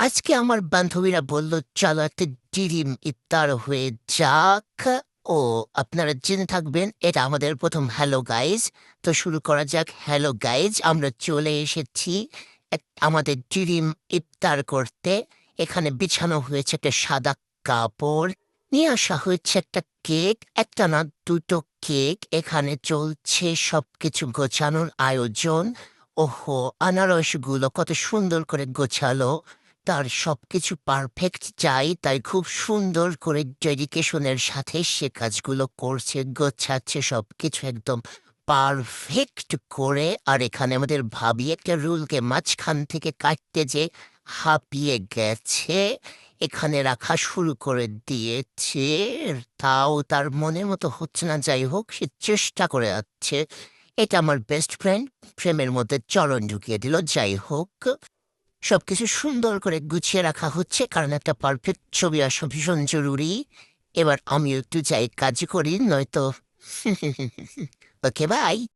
আজকে আমার বান্ধবীরা বলল, চলো একটা ডিরিম ইফতার হয়ে যাক। ও, আপনারা জেনে থাকবেন এটা আমাদের প্রথম হ্যালো গাইজ। তো শুরু করা যাক। হ্যালো গাইজ, আমরা চলে এসেছি আমাদের ডিরিম ইফতার করতে। এখানে বিছানো হয়েছে একটা সাদা কাপড়, নিয়ে আসা হয়েছে একটা কেক, একটা না দুটো কেক। এখানে চলছে সবকিছু গোছানোর আয়োজন। ওহো, আনারসগুলো কত সুন্দর করে গোছালো। তার সবকিছু পারফেক্ট চাই, তাই খুব সুন্দর করে ডেডিকেশনের সাথে সে কাজগুলো করছে, গোছাচ্ছে সবকিছু একদম পারফেক্ট করে। আর এখানে আমাদের ভাবি একটা রুলকে মাঝখান থেকে কাটতে যে হাঁপিয়ে গেছে, এখানে রাখা শুরু করে দিয়েছে। তাও তার মনের মতো হচ্ছে না, যাই হোক সে চেষ্টা করে যাচ্ছে। এটা আমার বেস্ট ফ্রেন্ড, প্রেমের মধ্যে চরণ ঢুকিয়ে দিল। যাই হোক, সবকিছু সুন্দর করে গুছিয়ে রাখা হচ্ছে, কারণ একটা পারফেক্ট ছবি আসা ভীষণ জরুরি। এবার আমিও একটু যাই কাজ করি, নয়তো ওকে বাই।